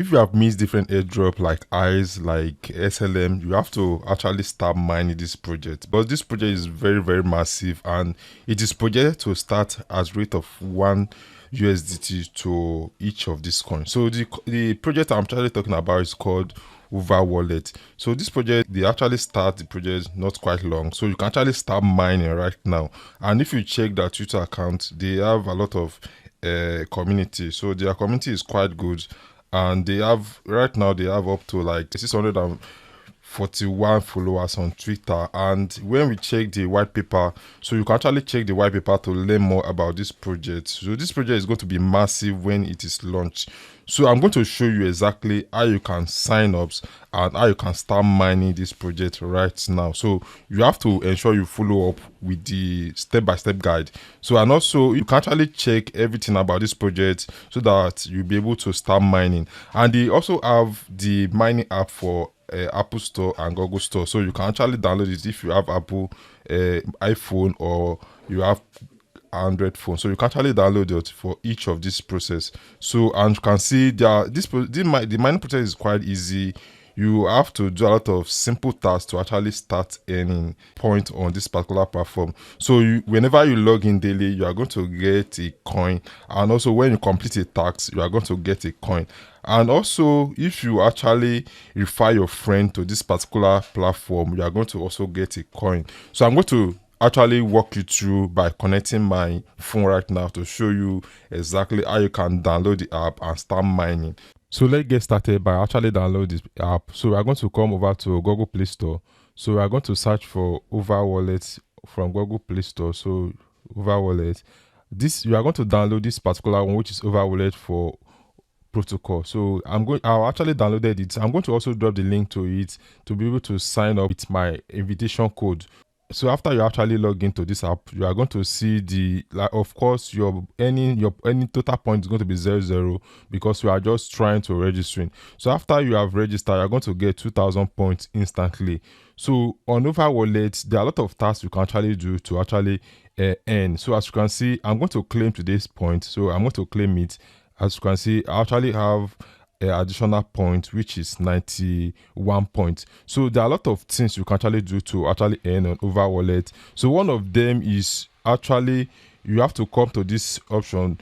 If you have missed different airdrop like eyes, like SLM, you have to actually start mining this project. But this project is very, very massive, and it is projected to start as rate of 1 USDT to each of these coins. So the project I'm actually talking about is called Uva Wallet. So this project, they actually start the project not quite long, so you can actually start mining right now. And if you check their Twitter account, they have a lot of community. So their community is quite good, and they have right now they have up to like 641 followers on Twitter. And when we check the white paper, so you can actually check the white paper to learn more about this project. So this project is going to be massive when it is launched. So I'm going to show you exactly how you can sign up and how you can start mining this project right now. So you have to ensure you follow up with the step-by-step guide. So, and also you can actually check everything about this project so that you'll be able to start mining. And they also have the mining app for Apple Store and Google Store. So you can actually download it if you have Apple iPhone or you have Android phone. So you can actually download it for each of this process. So, and you can see the mining process is quite easy. You have to do a lot of simple tasks to actually start earning points on this particular platform. So whenever you log in daily, you are going to get a coin, and also when you complete a task, you are going to get a coin. And also, if you actually refer your friend to this particular platform, you are going to also get a coin. So I'm going to actually walk you through by connecting my phone right now to show you exactly how you can download the app and start mining. So let's get started by actually download this app. So we are going to come over to Google Play Store. So we are going to search for Uva Wallet from Google Play Store. So Uva Wallet. You are going to download this particular one, which is Uva Wallet for protocol. So I'll actually downloaded it. I'm going to also drop the link to it to be able to sign up with my invitation code. So after you actually log into this app, you are going to see of course your any total point is going to be 00 because you are just trying to register. So after you have registered, you're going to get 2,000 points instantly. So on Uva Wallet, there are a lot of tasks you can actually do to actually earn. So as you can see, I'm going to claim today's point. So I'm going to claim it. As you can see, I actually have additional point, which is 91 points. So there are a lot of things you can actually do to actually earn on Uva Wallet. So one of them is actually you have to come to this option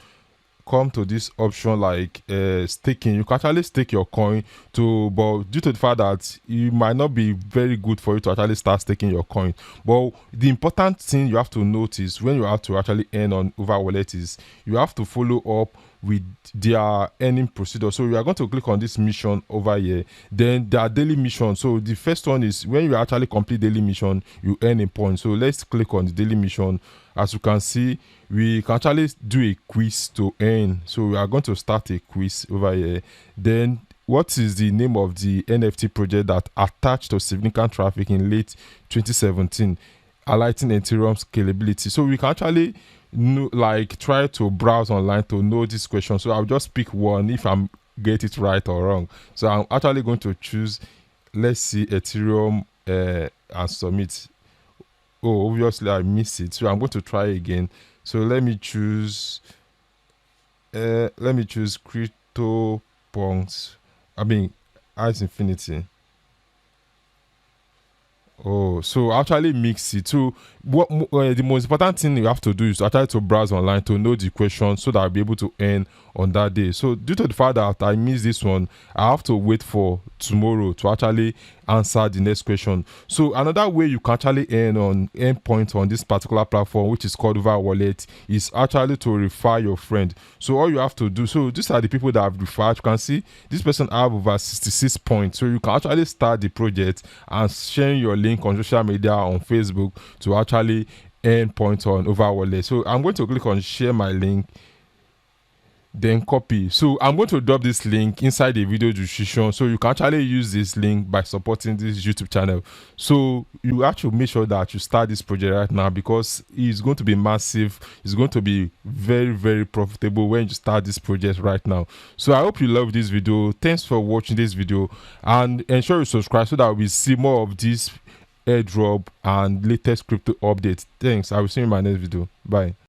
like staking. You can actually stake your coin but due to the fact that it might not be very good for you to actually start staking your coin. But the important thing you have to notice when you have to actually earn on Uva Wallet is you have to follow up with their earning procedure. So you are going to click on this mission over here, then their daily mission. So the first one is when you actually complete daily mission, you earn a point. So let's click on the daily mission. As you can see, we can actually do a quiz to earn. So we are going to start a quiz over here. Then what is the name of the NFT project that attached to significant traffic in late 2017, highlighting Ethereum scalability? So we can actually try to browse online to know this question. So I'll just pick one if I'm get it right or wrong. So I'm actually going to choose, let's see, Ethereum and submit. Oh, obviously I missed it, so I'm going to try again. So let me choose crypto punks, Ice Infinity. Oh, so actually mix it. So the most important thing you have to do is actually to browse online to know the question so that I'll be able to earn on that day. So due to the fact that I missed this one, I have to wait for tomorrow to actually answer the next question. So another way you can actually earn points on this particular platform, which is called Uva Wallet, is actually to refer your friend. So all you have to do, so these are the people that I've referred. You can see this person have over 66 points. So you can actually start the project and share your link on social media, on Facebook, to actually earn points on Uva Wallet. So I'm going to click on share my link, then copy. So I'm going to drop this link inside the video description, so you can actually use this link by supporting this YouTube channel. So you have to make sure that you start this project right now because it's going to be massive. It's going to be very, very profitable when you start this project right now. So I hope you love this video. Thanks for watching this video, and ensure you subscribe so that we see more of this airdrop and latest crypto updates. Thanks. I will see you in my next video. Bye.